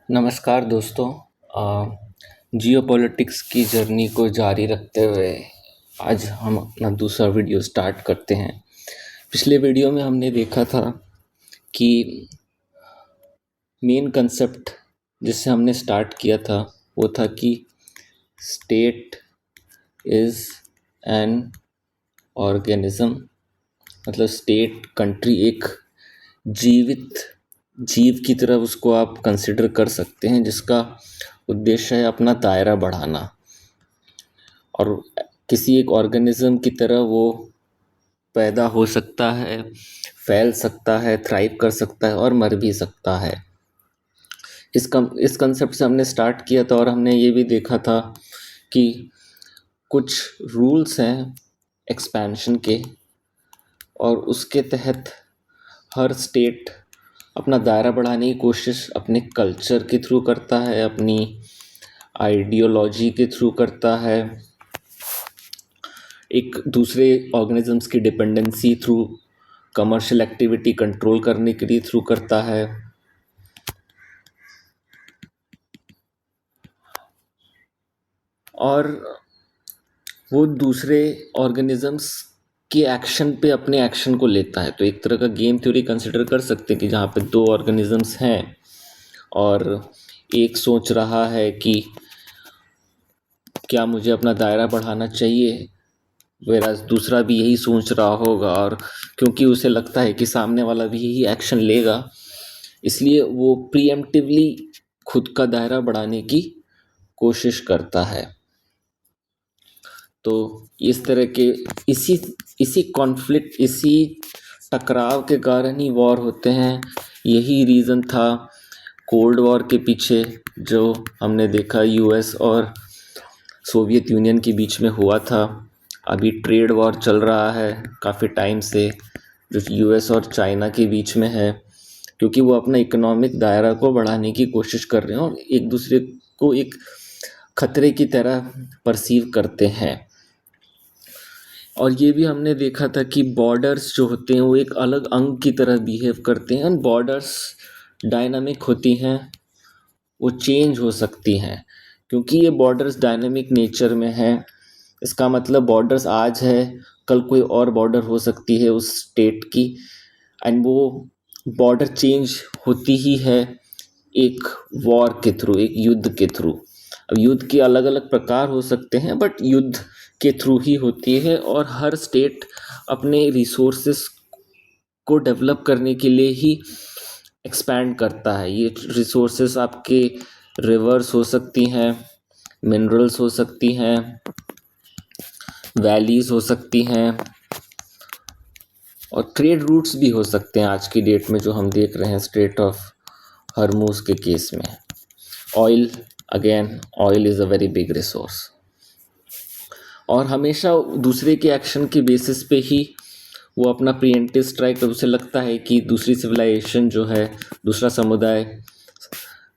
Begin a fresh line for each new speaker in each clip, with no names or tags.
नमस्कार दोस्तों। जियोपॉलिटिक्स की जर्नी को जारी रखते हुए आज हम अपना दूसरा वीडियो स्टार्ट करते हैं। पिछले वीडियो में हमने देखा था कि मेन कंसेप्ट जिससे हमने स्टार्ट किया था वो था कि स्टेट इज़ एन ऑर्गेनिज्म, मतलब स्टेट कंट्री एक जीवित जीव की तरह उसको आप कंसिडर कर सकते हैं, जिसका उद्देश्य है अपना दायरा बढ़ाना। और किसी एक ऑर्गेनिज्म की तरह वो पैदा हो सकता है, फैल सकता है, थ्राइव कर सकता है और मर भी सकता है। इस कंसेप्ट से हमने स्टार्ट किया था और हमने ये भी देखा था कि कुछ रूल्स हैं एक्सपेंशन के, और उसके तहत हर स्टेट अपना दायरा बढ़ाने की कोशिश अपने कल्चर के थ्रू करता है, अपनी आइडियोलॉजी के थ्रू करता है, एक दूसरे ऑर्गेनिजम्स की dependency through commercial activity control करने के लिए थ्रू करता है। और वो दूसरे ऑर्गेनिजम्स के एक्शन पे अपने एक्शन को लेता है। तो एक तरह का गेम थ्योरी कंसिडर कर सकते हैं कि जहाँ पे दो ऑर्गेनिजम्स हैं और एक सोच रहा है कि क्या मुझे अपना दायरा बढ़ाना चाहिए, वेराज दूसरा भी यही सोच रहा होगा, और क्योंकि उसे लगता है कि सामने वाला भी यही एक्शन लेगा, इसलिए वो प्रीएम्प्टिवली खुद का दायरा बढ़ाने की कोशिश करता है। तो इस तरह के इसी इसी कॉन्फ्लिक्ट, इसी टकराव के कारण ही वॉर होते हैं। यही रीज़न था कोल्ड वॉर के पीछे, जो हमने देखा यूएस और सोवियत यूनियन के बीच में हुआ था। अभी ट्रेड वॉर चल रहा है काफ़ी टाइम से, जो यूएस और चाइना के बीच में है, क्योंकि वो अपना इकोनॉमिक दायरा को बढ़ाने की कोशिश कर रहे हैं और एक दूसरे को एक खतरे की तरह परसीव करते हैं। और ये भी हमने देखा था कि बॉर्डर्स जो होते हैं वो एक अलग अंग की तरह बिहेव करते हैं। बॉर्डर्स डायनामिक होती हैं, वो चेंज हो सकती हैं। क्योंकि ये बॉर्डर्स डायनामिक नेचर में हैं, इसका मतलब बॉर्डर्स आज है, कल कोई और बॉर्डर हो सकती है उस स्टेट की, एंड वो बॉर्डर चेंज होती ही है एक वॉर के थ्रू, एक युद्ध के थ्रू। अब युद्ध के अलग अलग प्रकार हो सकते हैं, बट युद्ध के थ्रू ही होती है। और हर स्टेट अपने रिसोर्सेस को डेवलप करने के लिए ही एक्सपैंड करता है। ये रिसोर्सेस आपके रिवर्स हो सकती हैं, मिनरल्स हो सकती हैं, वैलीज हो सकती हैं, और ट्रेड रूट्स भी हो सकते हैं। आज की डेट में जो हम देख रहे हैं स्ट्रेट ऑफ हरमूज के केस में, oil, again oil is a very big resource. और हमेशा दूसरे के एक्शन के बेसिस पे ही वो अपना प्रीएम्प्टिव स्ट्राइक, तो उसे लगता है कि दूसरी सिविलाइजेशन जो है, दूसरा समुदाय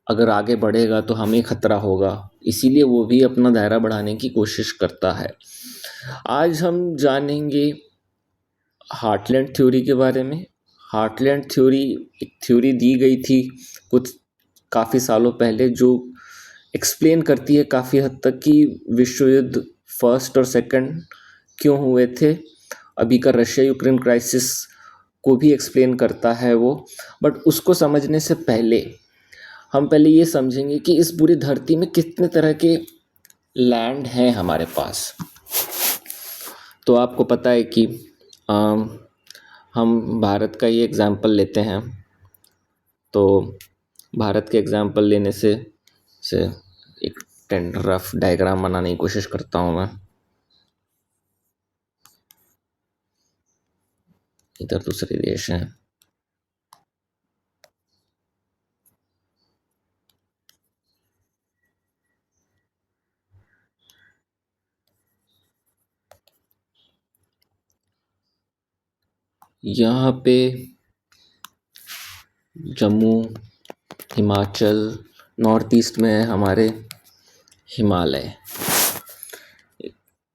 अगर आगे बढ़ेगा तो हमें खतरा होगा, इसीलिए वो भी अपना दायरा बढ़ाने की कोशिश करता है। आज हम जानेंगे हार्टलैंड थ्योरी के बारे में। हार्टलैंड थ्योरी एक थ्योरी दी गई थी कुछ काफ़ी सालों पहले, जो एक्सप्लेन करती है काफ़ी हद तक कि विश्व युद्ध फर्स्ट और सेकंड क्यों हुए थे। अभी का रशिया यूक्रेन क्राइसिस को भी एक्सप्लेन करता है वो। बट उसको समझने से पहले हम पहले ये समझेंगे कि इस पूरी धरती में कितने तरह के लैंड हैं हमारे पास। तो आपको पता है कि हम भारत का ही एग्ज़ाम्पल लेते हैं। तो भारत के एग्ज़ाम्पल लेने से एक रफ डायग्राम बनाने की कोशिश करता हूँ मैं। इधर दूसरे देश हैं, यहाँ पे जम्मू, हिमाचल, नॉर्थ ईस्ट में है हमारे हिमालय।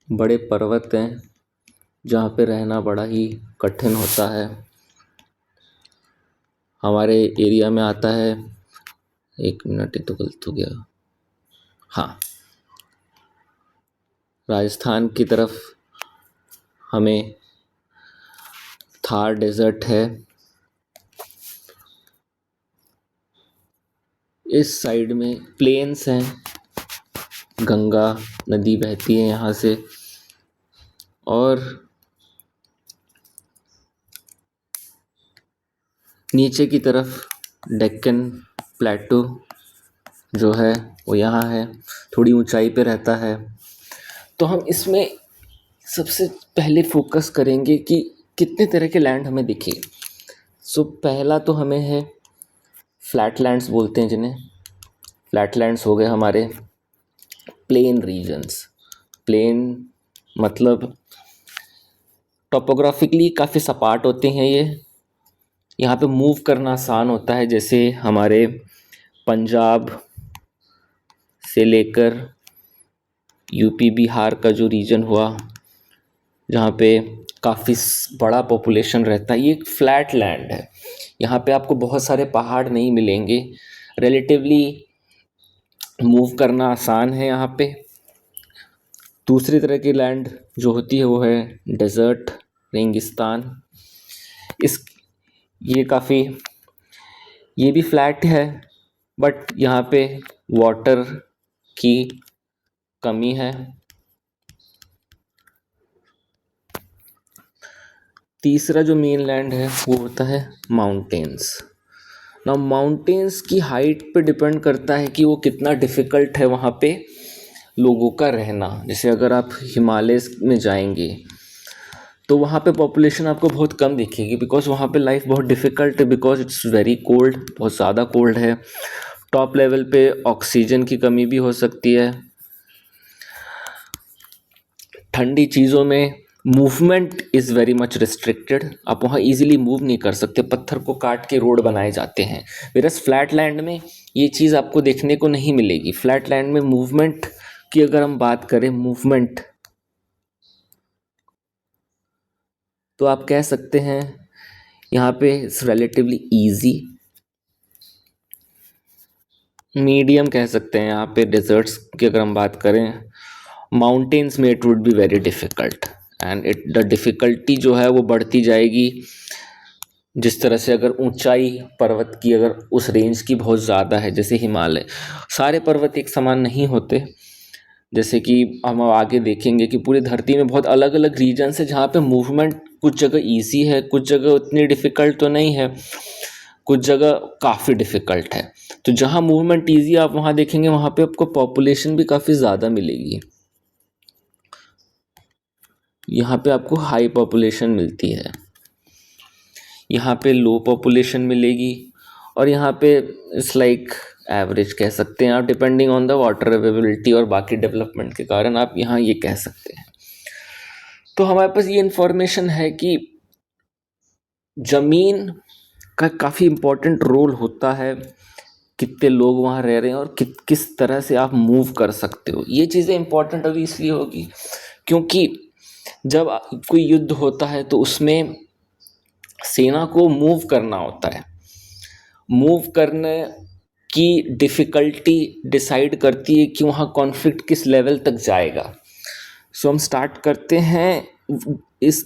बड़े पर्वत हैं जहाँ पे रहना बड़ा ही कठिन होता है। हमारे एरिया में आता है एक मिनट, ये तो गलत हो गया। हाँ, राजस्थान की तरफ हमें थार डेजर्ट है, इस साइड में प्लेन्स हैं, गंगा नदी बहती है यहाँ से, और नीचे की तरफ डेक्कन प्लेटो जो है वो यहाँ है, थोड़ी ऊंचाई पे रहता है। तो हम इसमें सबसे पहले फोकस करेंगे कि कितने तरह के लैंड हमें दिखे। सो पहला तो हमें है फ्लैटलैंड्स बोलते हैं जिन्हें। फ्लैटलैंड्स हो गए हमारे प्लेन रीजन्स। प्लेन मतलब टोपोग्राफिकली काफ़ी सपाट होते हैं ये, यहाँ पे मूव करना आसान होता है। जैसे हमारे पंजाब से लेकर यूपी बिहार का जो रीजन हुआ, जहाँ पे काफ़ी बड़ा पॉपुलेशन रहता है, ये एक फ्लैट लैंड है। यहाँ पे आपको बहुत सारे पहाड़ नहीं मिलेंगे, रिलेटिवली मूव करना आसान है यहाँ पे। दूसरी तरह की लैंड जो होती है वो है डेजर्ट, रेगिस्तान। इस ये भी फ्लैट है, बट यहाँ पे वाटर की कमी है। तीसरा जो मेन लैंड है वो होता है माउंटेन्स। ना माउंटेन्स की हाइट पे डिपेंड करता है कि वो कितना डिफ़िकल्ट है वहाँ पे लोगों का रहना। जैसे अगर आप हिमालय में जाएंगे तो वहाँ पे पॉपुलेशन आपको बहुत कम दिखेगी, बिकॉज वहाँ पे लाइफ बहुत डिफ़िकल्ट है, बिकॉज इट्स वेरी कोल्ड, बहुत ज़्यादा कोल्ड है। टॉप लेवल पे ऑक्सीजन की कमी भी हो सकती है। ठंडी चीज़ों में movement is very much restricted, आप वहाँ इजीली मूव नहीं कर सकते, पत्थर को काट के रोड बनाए जाते हैं। वेरस फ्लैट लैंड में ये चीज़ आपको देखने को नहीं मिलेगी। फ्लैट लैंड में मूवमेंट की अगर हम बात करें, मूवमेंट, तो आप कह सकते हैं यहाँ पे इट्स रिलेटिवली ईजी, मीडियम कह सकते हैं। यहाँ पे डेजर्ट्स की अगर हम बात करें, माउंटेन्स में it would be very difficult, and the difficulty जो है वो बढ़ती जाएगी जिस तरह से अगर ऊंचाई पर्वत की अगर उस रेंज की बहुत ज़्यादा है। जैसे हिमालय, सारे पर्वत एक समान नहीं होते। जैसे कि हम आगे देखेंगे कि पूरी धरती में बहुत अलग अलग रीजन्स है जहाँ पे मूवमेंट कुछ जगह ईजी है, कुछ जगह उतनी डिफ़िकल्ट तो नहीं है, कुछ जगह काफ़ी डिफ़िकल्ट है। तो जहाँ मूवमेंट ईजी आप वहाँ देखेंगे वहाँ पे आपको पॉपुलेशन भी काफ़ी ज़्यादा मिलेगी। यहाँ पे आपको हाई पॉपुलेशन मिलती है, यहाँ पे लो पॉपुलेशन मिलेगी, और यहाँ पे इट्स लाइक एवरेज कह सकते हैं आप, depending on the water availability और बाकी डेवलपमेंट के कारण आप यहाँ ये कह सकते हैं। तो हमारे पास ये इन्फॉर्मेशन है कि ज़मीन का काफ़ी इम्पोर्टेंट रोल होता है, कितने लोग वहाँ रह रहे हैं और किस तरह से आप मूव कर सकते हो। ये चीज़ें इम्पोर्टेंट अभी इसलिए होगी क्योंकि जब कोई युद्ध होता है तो उसमें सेना को मूव करना होता है। मूव करने की डिफ़िकल्टी डिसाइड करती है कि वहाँ कॉन्फ्लिक्ट किस लेवल तक जाएगा। सो हम स्टार्ट करते हैं इस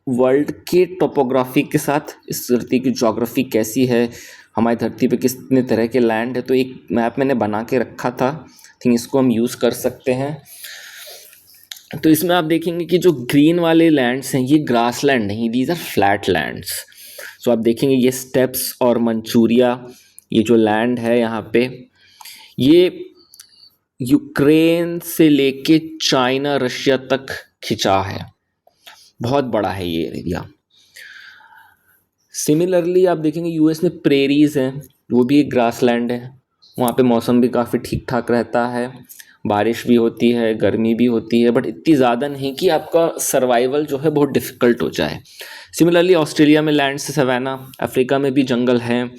वर्ल्ड के टोपोग्राफी के साथ, इस धरती की ज्योग्राफी कैसी है, हमारी धरती पे कितने तरह के लैंड है। तो एक मैप मैंने बना के रखा था, थिंक इसको हम यूज़ कर सकते हैं। तो इसमें आप देखेंगे कि जो ग्रीन वाले लैंड्स हैं ये ग्रास लैंड नहीं, दीज आर फ्लैट लैंड्स। सो आप देखेंगे ये स्टेप्स और मंचूरिया, ये जो लैंड है यहाँ पे, ये यूक्रेन से लेके चाइना रशिया तक खिंचा है, बहुत बड़ा है ये एरिया। सिमिलरली आप देखेंगे यूएस में प्रेरीज हैं, वो भी एक ग्रास लैंड है, वहाँ पे मौसम भी काफ़ी ठीक ठाक रहता है, बारिश भी होती है, गर्मी भी होती है, बट इतनी ज़्यादा नहीं कि आपका सर्वाइवल जो है बहुत डिफ़िकल्ट हो जाए। सिमिलरली ऑस्ट्रेलिया में लैंड से सवाना, अफ्रीका में भी जंगल हैं,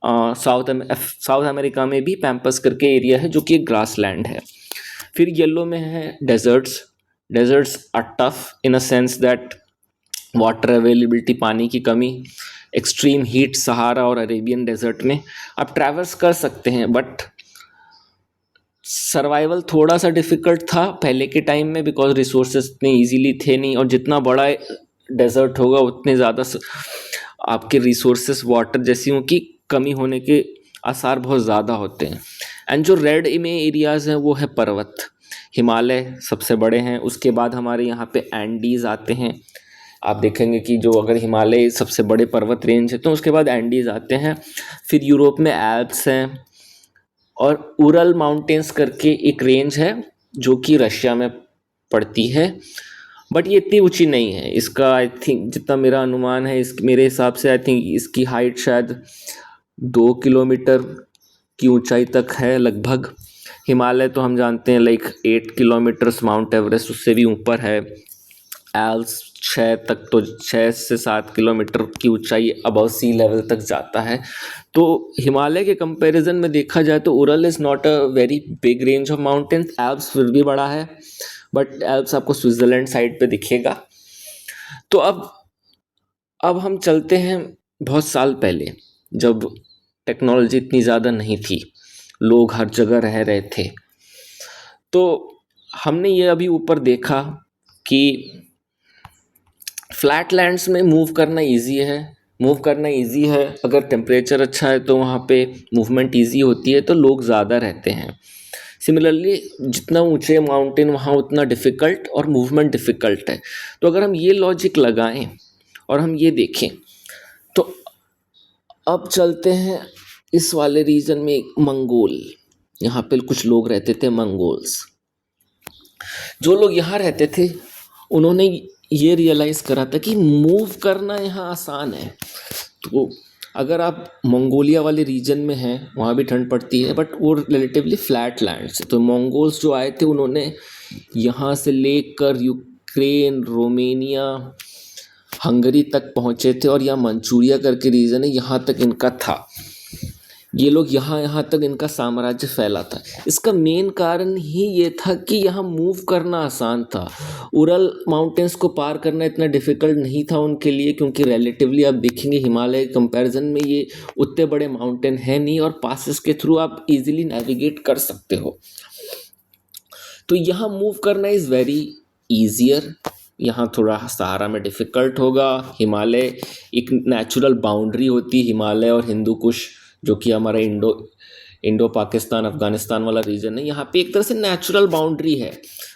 साउथ अमेरिका में भी पैम्पस करके एरिया है जो कि एक ग्रास लैंड है। फिर येलो में है deserts. Deserts are tough in a sense that water availability, पानी की कमी, एक्सट्रीम हीट सहारा और अरेबियन डेजर्ट में आप ट्रैवर्स कर सकते हैं, बट सर्वाइवल थोड़ा सा डिफ़िकल्ट था पहले के टाइम में, बिकॉज रिसोर्सेज इतने इजीली थे नहीं, और जितना बड़ा डेजर्ट होगा उतने ज़्यादा आपके रिसोर्सेज वाटर जैसी की कमी होने के आसार बहुत ज़्यादा होते हैं। एंड जो रेड में एरियाज़ हैं वो है पर्वत, हिमालय सबसे बड़े हैं, उसके बाद हमारे यहाँ पे एंडीज़ आते हैं। आप देखेंगे कि जो अगर हिमालय सबसे बड़े पर्वत रेंज है तो उसके बाद एंडीज़ आते हैं, फिर यूरोप में एल्प्स हैं, और उरल माउंटेन्स करके एक रेंज है जो कि रशिया में पड़ती है, बट ये इतनी ऊंची नहीं है। इसका आई थिंक जितना मेरा अनुमान है, इस मेरे हिसाब से आई थिंक इसकी हाइट शायद 2 किलोमीटर की ऊंचाई तक है लगभग। हिमालय तो हम जानते हैं लाइक 8 किलोमीटर, माउंट एवरेस्ट उससे भी ऊपर है। एल्स 6 तक, तो 6 से 7 किलोमीटर की ऊंचाई अबव सी लेवल तक जाता है। तो हिमालय के कंपैरिजन में देखा जाए तो Ural is not a very big range of mountains. Alps फिर भी बड़ा है, बट एल्प्स आपको स्विट्ज़रलैंड साइड पे दिखेगा। तो अब हम चलते हैं बहुत साल पहले, जब टेक्नोलॉजी इतनी ज़्यादा नहीं थी, लोग हर जगह रह रहे थे। तो हमने ये अभी ऊपर देखा कि फ्लैट लैंड्स में मूव करना इजी है। अगर टेम्परेचर अच्छा है तो वहाँ पे मूवमेंट इजी होती है, तो लोग ज़्यादा रहते हैं। सिमिलरली जितना ऊंचे माउंटेन वहाँ उतना डिफ़िकल्ट और मूवमेंट डिफ़िकल्ट है। तो अगर हम ये लॉजिक लगाएं और हम ये देखें, तो अब चलते हैं इस वाले रीजन में, मंगोल, यहाँ पे कुछ लोग रहते थे, मंगोल्स। जो लोग यहाँ रहते थे उन्होंने ये रियलाइज़ करा था कि मूव करना यहाँ आसान है। तो अगर आप मंगोलिया वाले रीजन में हैं, वहाँ भी ठंड पड़ती है, बट वो रिलेटिवली फ्लैट लैंड्स। तो मंगोल्स जो आए थे उन्होंने यहाँ से लेकर यूक्रेन, रोमेनिया, हंगरी तक पहुँचे थे, और यहाँ मंचूरिया करके रीजन है, यहाँ तक इनका था। ये लोग यहाँ तक इनका साम्राज्य फैला था। इसका मेन कारण ही ये था कि यहाँ मूव करना आसान था। उरल माउंटेन्स को पार करना इतना डिफ़िकल्ट नहीं था उनके लिए, क्योंकि रिलेटिवली आप देखेंगे हिमालय कंपैरिजन में ये उतने बड़े माउंटेन है नहीं, और पासेस के थ्रू आप इजीली नेविगेट कर सकते हो। तो यहाँ मूव करना इज़ वेरी ईजियर। यहाँ थोड़ा सहारा में डिफ़िकल्ट होगा। हिमालय एक नेचुरल बाउंड्री होती है, हिमालय और हिंदू कुश, जो कि हमारा इंडो पाकिस्तान अफ़गानिस्तान वाला रीजन है। यहाँ पे एक तरह से नेचुरल बाउंड्री है,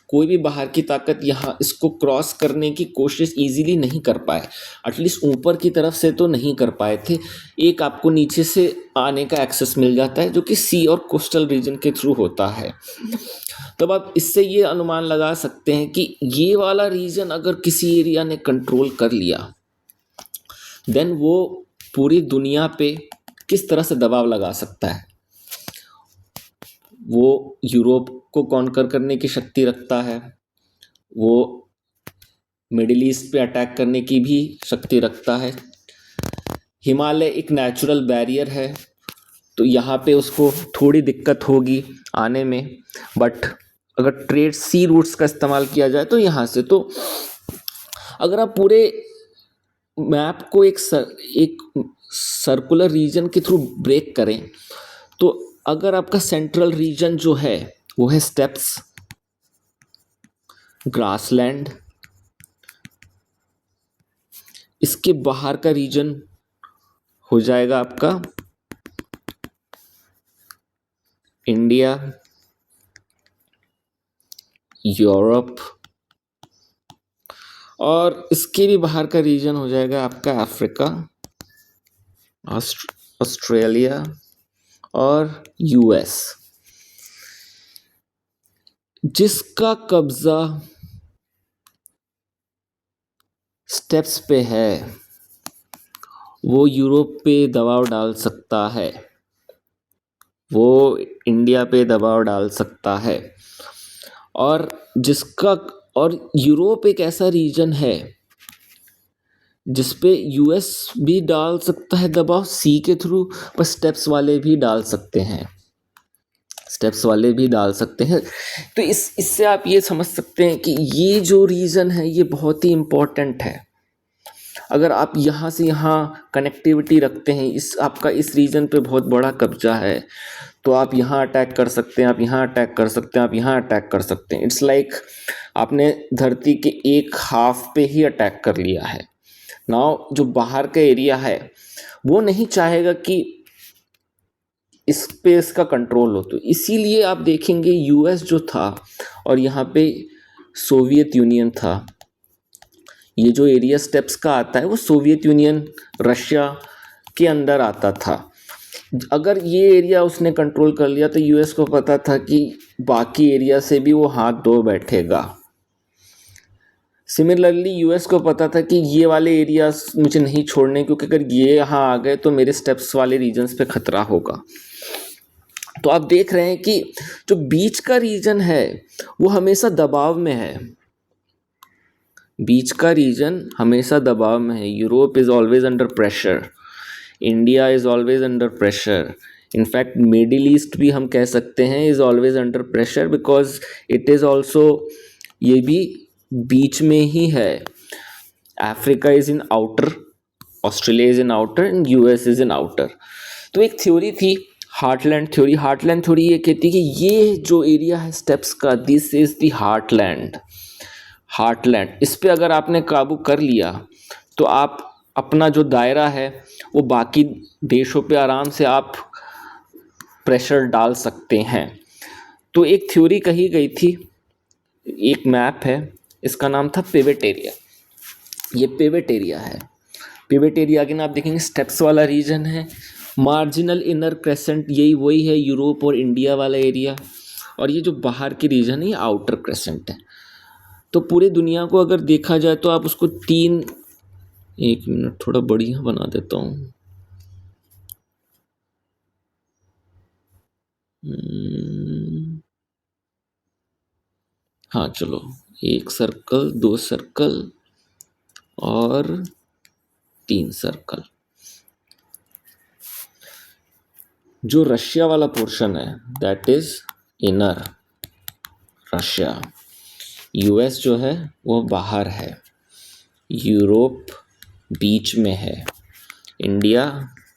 कोई भी बाहर की ताकत यहाँ इसको क्रॉस करने की कोशिश इजीली नहीं कर पाए, एटलीस्ट ऊपर की तरफ से तो नहीं कर पाए थे। एक आपको नीचे से आने का एक्सेस मिल जाता है, जो कि सी और कोस्टल रीजन के थ्रू होता है। तब आप इससे ये अनुमान लगा सकते हैं कि ये वाला रीजन अगर किसी एरिया ने कंट्रोल कर लिया, देन वो पूरी दुनिया पे किस तरह से दबाव लगा सकता है। वो यूरोप को कॉन्कर करने की शक्ति रखता है, वो मिडिल ईस्ट पे अटैक करने की भी शक्ति रखता है। हिमालय एक नेचुरल बैरियर है, तो यहाँ पे उसको थोड़ी दिक्कत होगी आने में, बट अगर ट्रेड सी रूट्स का इस्तेमाल किया जाए तो यहाँ से, तो अगर आप पूरे मैप को एक सर्कुलर रीजन के थ्रू ब्रेक करें, तो अगर आपका सेंट्रल रीजन जो है वो है स्टेप्स, ग्रासलैंड, इसके बाहर का रीजन हो जाएगा आपका इंडिया, यूरोप, और इसके भी बाहर का रीजन हो जाएगा आपका अफ्रीका, ऑस्ट्रेलिया और यूएस। जिसका कब्जा स्टेप्स पे है वो यूरोप पे दबाव डाल सकता है, वो इंडिया पे दबाव डाल सकता है, और यूरोप एक ऐसा रीजन है जिस पे यूएस भी डाल सकता है दबाव सी के थ्रू, पर स्टेप्स वाले भी डाल सकते हैं। तो इससे आप ये समझ सकते हैं कि ये जो रीज़न है ये बहुत ही इम्पोर्टेंट है। अगर आप यहाँ से यहाँ कनेक्टिविटी रखते हैं, इस आपका इस रीजन पे बहुत बड़ा कब्जा है, तो आप यहाँ अटैक कर सकते हैं, आप यहाँ अटैक कर सकते हैं, आप यहाँ अटैक कर सकते हैं। इट्स लाइक आपने धरती के एक हाफ पे ही अटैक कर लिया है। नाउ जो बाहर का एरिया है वो नहीं चाहेगा कि इस पे इसका कंट्रोल हो, तो इसीलिए आप देखेंगे यूएस जो था और यहाँ पे सोवियत यूनियन था, ये जो एरिया स्टेप्स का आता है वो सोवियत यूनियन रशिया के अंदर आता था। अगर ये एरिया उसने कंट्रोल कर लिया तो यूएस को पता था कि बाकी एरिया से भी वो हाथ धो बैठेगा। सिमिलरली यूएस को पता था कि ये वाले एरियाज मुझे नहीं छोड़ने, क्योंकि अगर ये यहाँ आ गए तो मेरे स्टेप्स वाले रीजन्स पे खतरा होगा। तो आप देख रहे हैं कि जो बीच का रीजन है वो हमेशा दबाव में है, बीच का रीजन हमेशा दबाव में है। Europe is always under pressure, India is always under pressure, in fact middle east भी हम कह सकते हैं is always under pressure, because it is also, ये भी बीच में ही है। Africa is in outer, Australia is in outer and US is in outer. तो एक थ्योरी थी हार्टलैंड थ्योरी। हार्टलैंड थ्योरी ये कहती है कि ये जो एरिया है स्टेप्स का, this is the heartland. Heartland, इस पे अगर आपने काबू कर लिया तो आप अपना जो दायरा है वो बाकी देशों पे आराम से आप प्रेशर डाल सकते हैं। तो एक थ्योरी कही गई थी, एक मैप है, इसका नाम था पिवट एरिया। ये पिवट एरिया है। पिवट एरिया के ना आप देखेंगे स्टेप्स वाला रीजन है, मार्जिनल इनर क्रेसेंट यही वही है यूरोप और इंडिया वाला एरिया, और ये जो बाहर की रीजन है ये आउटर क्रेसेंट है। तो पूरे दुनिया को अगर देखा जाए तो आप उसको तीन, एक मिनट थोड़ा बढ़िया बना देता हूँ, हाँ चलो, एक सर्कल, दो सर्कल और तीन सर्कल। जो रशिया वाला पोर्शन है that is inner Russia, US जो है वो बाहर है, यूरोप बीच में है, इंडिया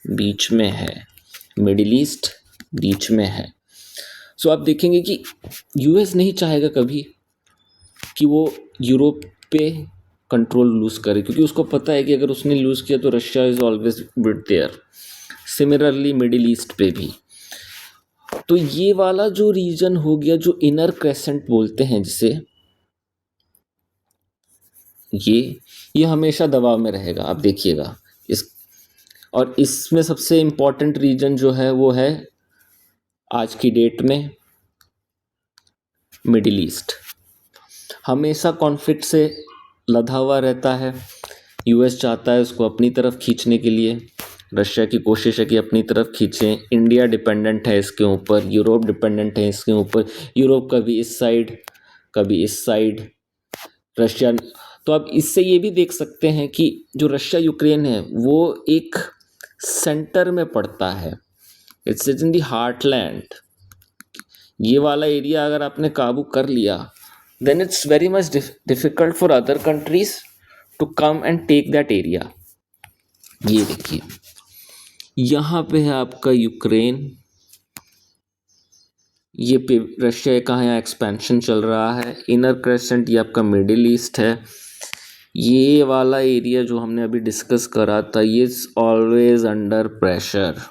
बीच में है, मिडिल ईस्ट बीच में है। सो आप देखेंगे कि यूएस नहीं चाहेगा कभी कि वो यूरोप पे कंट्रोल लूज़ करे, क्योंकि उसको पता है कि अगर उसने लूज़ किया तो Russia is always with their. Similarly middle east पे भी। तो ये वाला जो रीजन हो गया जो इनर क्रेसेंट बोलते हैं जिसे, ये हमेशा दबाव में रहेगा। आप देखिएगा इस, और इसमें सबसे इम्पॉर्टेंट रीजन जो है वो है आज की डेट में मिडिल ईस्ट। हमेशा कॉन्फ्लिक्ट से लदा हुआ रहता है। यूएस चाहता है उसको अपनी तरफ खींचने के लिए, रशिया की कोशिश है कि अपनी तरफ खींचें। इंडिया डिपेंडेंट है इसके ऊपर, यूरोप डिपेंडेंट है इसके ऊपर, यूरोप कभी इस साइड कभी इस साइड, रशिया। तो आप इससे ये भी देख सकते हैं कि जो रशिया यूक्रेन है वो एक सेंटर में पड़ता है, इट्स इन दी हार्टलैंड। ये वाला एरिया अगर आपने काबू कर लिया then it's very much difficult for other countries to come and take that area. ये देखिए यहाँ पे है आपका यूक्रेन, ये पे रशिया का यहाँ एक्सपेंशन चल रहा है। इनर क्रेसेंट ये आपका मिडिल ईस्ट है। ये वाला एरिया जो हमने अभी डिस्कस करा था ये इज ऑलवेज अंडर प्रेशर।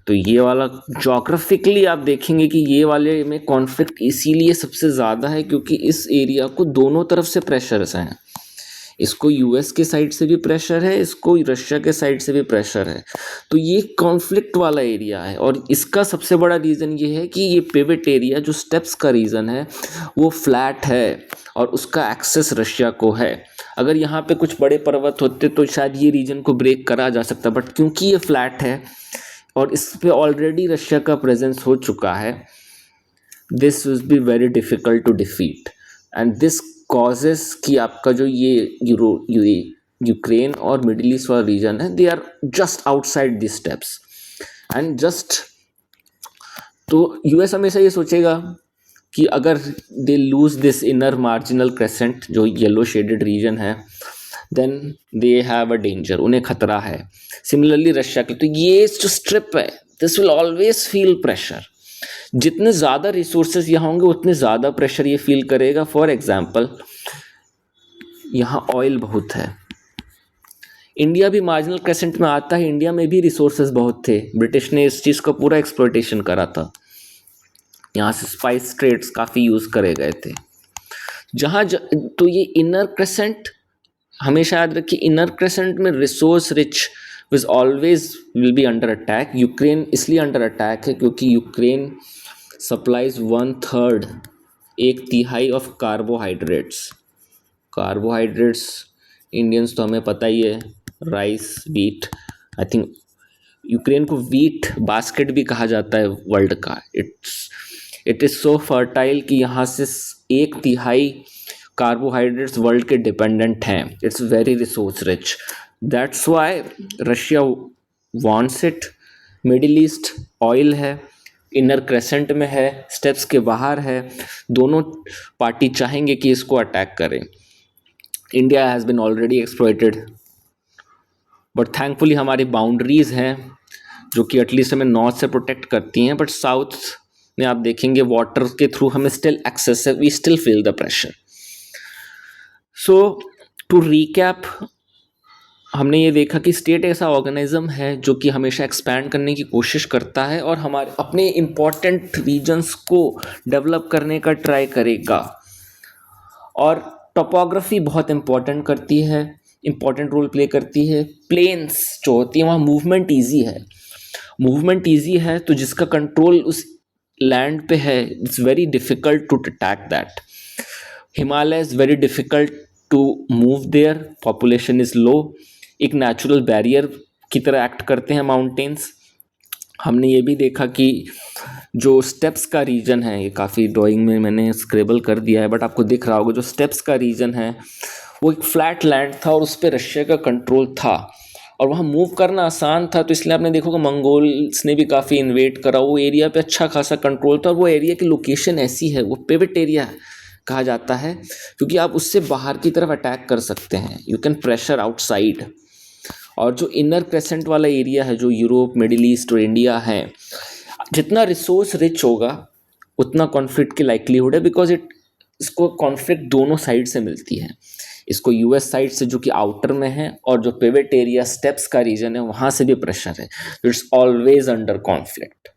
तो ये वाला जोग्राफिकली आप देखेंगे कि ये वाले में कॉन्फ्लिक्ट इसीलिए सबसे ज़्यादा है क्योंकि इस एरिया को दोनों तरफ से प्रेशर्स हैं। इसको यूएस के साइड से भी प्रेशर है, इसको रशिया के साइड से भी प्रेशर है। तो ये कॉन्फ्लिक्ट वाला एरिया है और इसका सबसे बड़ा रीज़न ये है कि ये पिवट एरिया जो स्टेप्स का रीज़न है वो फ्लैट है और उसका एक्सेस रशिया को है। अगर यहाँ पे कुछ बड़े पर्वत होते तो शायद ये रीजन को ब्रेक करा जा सकता, बट क्योंकि ये फ्लैट है और इस पे ऑलरेडी रशिया का प्रेजेंस हो चुका है, this will be very difficult to defeat and this causes कि आपका जो ये यूक्रेन और मिडिल ईस्ट वाला रीजन है they are just outside this steppes and just. तो यूएस हमेशा ये सोचेगा कि अगर they lose this inner marginal crescent जो येलो शेडेड रीजन है, then they have a danger, उन्हें खतरा है। सिमिलरली रशिया के, तो ये जो स्ट्रिप है this will always feel pressure. जितने ज़्यादा रिसोर्सेज यहाँ होंगे उतने ज़्यादा प्रेशर ये फील करेगा। फॉर एग्जाम्पल यहाँ ऑयल बहुत है, इंडिया भी मार्जिनल क्रेसेंट में आता है, इंडिया में भी रिसोर्सेज बहुत थे, ब्रिटिश ने इस चीज़ का पूरा एक्सप्लॉयटेशन करा था, यहाँ से स्पाइस ट्रेड्स काफ़ी यूज़ करे गए थे। तो ये इनर क्रेसेंट हमेशा याद रखिए, इनर क्रेसेंट में resource rich which always will be under attack. Ukraine इसलिए अंडर अटैक है क्योंकि Ukraine supplies 1/3, 1/3 of carbohydrates. Carbohydrates Indians तो हमें पता ही है, rice, wheat. I think Ukraine को वीट बास्केट भी कहा जाता है वर्ल्ड का। इट इज़ सो फर्टाइल कि यहाँ से 1/3 कार्बोहाइड्रेट्स वर्ल्ड के डिपेंडेंट हैं। It's very resource rich, that's why Russia wants it. Middle east oil है, इनर क्रेसेंट में है, स्टेप्स के बाहर है, दोनों पार्टी चाहेंगे कि इसको अटैक करें। India has been already exploited, but thankfully हमारी बाउंड्रीज़ हैं जो कि एटलीस्ट हमें नॉर्थ से प्रोटेक्ट करती हैं, बट साउथ में आप देखेंगे वाटर के थ्रू हमें स्टिल एक्सेस है, we still feel the pressure. So to recap, हमने ये देखा कि स्टेट ऐसा ऑर्गेनिज्म है जो कि हमेशा एक्सपैंड करने की कोशिश करता है और हमारे अपने इम्पॉर्टेंट रीजन्स को डेवलप करने का ट्राई करेगा। और टोपोग्राफी बहुत इम्पॉर्टेंट रोल प्ले करती है। प्लेन्स जो होती हैं वहाँ मूवमेंट ईजी है, तो जिसका कंट्रोल उस लैंड पे है, it's very difficult to attack that. Himalaya is very difficult to move there, population is low, एक नेचुरल बैरियर की तरह एक्ट करते हैं माउंटेन्स। हमने ये भी देखा कि जो स्टेप्स का रीजन है, ये काफ़ी ड्राइंग में मैंने स्क्रेबल कर दिया है बट आपको दिख रहा होगा, जो स्टेप्स का रीजन है वो एक फ्लैट लैंड था और उस पर रशिया का कंट्रोल था और वहाँ मूव करना आसान था, तो इसलिए आपने देखोगे मंगोल्स ने भी काफ़ी इन्वेट करा, वो एरिया पे अच्छा खासा कंट्रोल था। और वो एरिया की लोकेशन ऐसी है, वो पिवट एरिया कहा जाता है क्योंकि आप उससे बाहर की तरफ अटैक कर सकते हैं, यू कैन प्रेशर आउटसाइड। और जो इनर क्रेसेंट वाला एरिया है, जो यूरोप, मिडिल ईस्ट और इंडिया है, जितना रिसोर्स रिच होगा उतना कॉन्फ्लिक्ट की लाइक्लीहुड है, बिकॉज इसको कॉन्फ्लिक्ट दोनों साइड से मिलती है। इसको यूएस साइड से जो कि आउटर में है, और जो पिवट एरिया स्टेप्स का रीजन है वहाँ से भी प्रेशर है। It's always under conflict.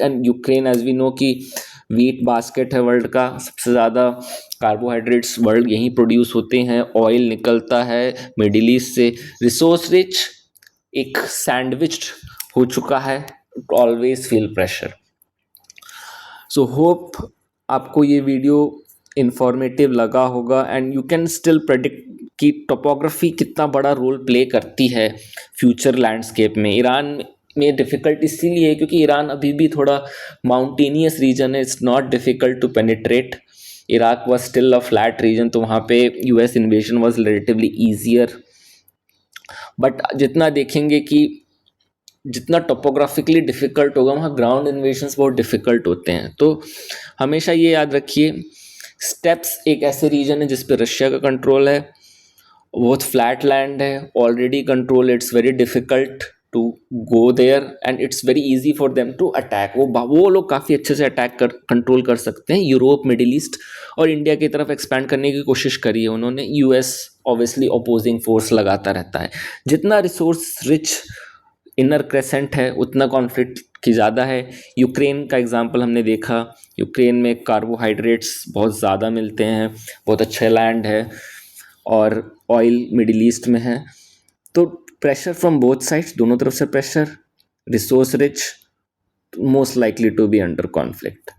And Ukraine, as we know कि वीट बास्केट है वर्ल्ड का, सबसे ज़्यादा कार्बोहाइड्रेट्स वर्ल्ड यहीं प्रोड्यूस होते हैं, ऑयल निकलता है मिडिल ईस्ट से, रिसोर्स रिच एक सैंडविच हो चुका है, always feel pressure. So hope आपको ये वीडियो इंफॉर्मेटिव लगा होगा and you can still predict कि टोपोग्राफी कितना बड़ा रोल प्ले करती है फ्यूचर लैंडस्केप में। ईरान में डिफ़िकल्ट इसीलिए है क्योंकि ईरान अभी भी थोड़ा माउंटेनियस रीजन है, it's not difficult to penetrate. Iraq was still a flat region, तो वहाँ पे US invasion was relatively easier. But जितना देखेंगे कि जितना टोपोग्राफिकली डिफ़िकल्ट होगा वहाँ ग्राउंड इन्वेजन्स बहुत डिफ़िकल्ट होते हैं। तो हमेशा ये याद रखिए, स्टेप्स एक ऐसे रीजन है जिस पे रशिया का कंट्रोल है, बहुत फ्लैट लैंड है, already control, it's very difficult to go there and it's very easy for them to attack. वो लोग काफ़ी अच्छे से कंट्रोल कर सकते हैं। यूरोप, मिडिल ईस्ट और इंडिया की तरफ एक्सपैंड करने की कोशिश करी है उन्होंने। यूएस ऑब्वियसली अपोजिंग फोर्स लगाता रहता है। जितना रिसोर्स रिच इनर क्रेसेंट है उतना कॉन्फ्लिक्ट की ज़्यादा है। यूक्रेन का एग्जांपल हमने देखा, यूक्रेन में कार्बोहाइड्रेट्स बहुत ज़्यादा मिलते हैं, बहुत अच्छा लैंड है, और ऑयल मिडिल ईस्ट में है। तो प्रेशर फ्रॉम बोथ साइड्स, दोनों तरफ से pressure, resource rich, most likely to be under conflict.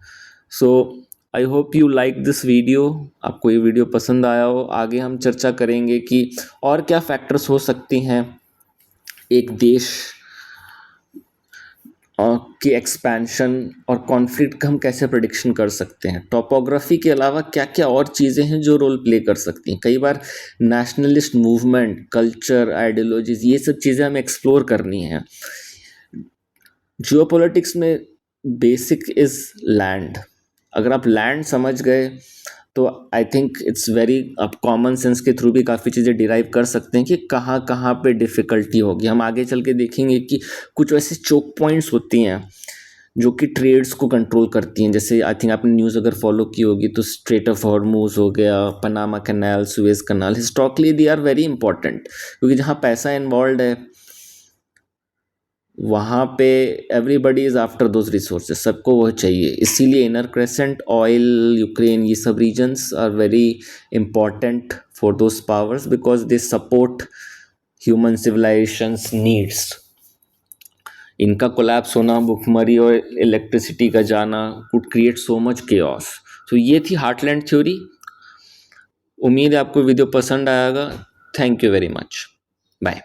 So I hope you like this video. आपको ये वीडियो पसंद आया हो। आगे हम चर्चा करेंगे कि और क्या फैक्टर्स हो सकती हैं एक देश की एक्सपेंशन और कॉन्फ्लिक्ट का हम कैसे प्रेडिक्शन कर सकते हैं। टोपोग्राफी के अलावा क्या क्या और चीज़ें हैं जो रोल प्ले कर सकती हैं। कई बार नेशनलिस्ट मूवमेंट, कल्चर, आइडियोलॉजीज, ये सब चीज़ें हमें एक्सप्लोर करनी है। जियोपॉलिटिक्स में बेसिक इज़ लैंड। अगर आप लैंड समझ गए तो आई थिंक इट्स वेरी, आप कॉमन सेंस के थ्रू भी काफ़ी चीज़ें डिराइव कर सकते हैं कि कहाँ कहाँ पे डिफ़िकल्टी होगी। हम आगे चल के देखेंगे कि कुछ ऐसे चोक पॉइंट्स होती हैं जो कि ट्रेड्स को कंट्रोल करती हैं। जैसे आई थिंक आपने न्यूज़ अगर फॉलो की होगी तो स्ट्रेट ऑफ हॉर्मूज हो गया, Panama canal, Suez canal, historically they are very important, क्योंकि जहाँ पैसा इन्वॉल्व है वहाँ पे everybody is after those resources, सबको वह चाहिए। इसीलिए इनर क्रेसेंट, ऑयल, यूक्रेन, ये सब regions are very important for those powers because they support human civilizations needs. इनका कोलैप्स होना, भुखमरी और इलेक्ट्रिसिटी का जाना could create so much chaos. तो ये थी हार्टलैंड थ्योरी। उम्मीद है आपको वीडियो पसंद आएगा। Thank you very much. Bye.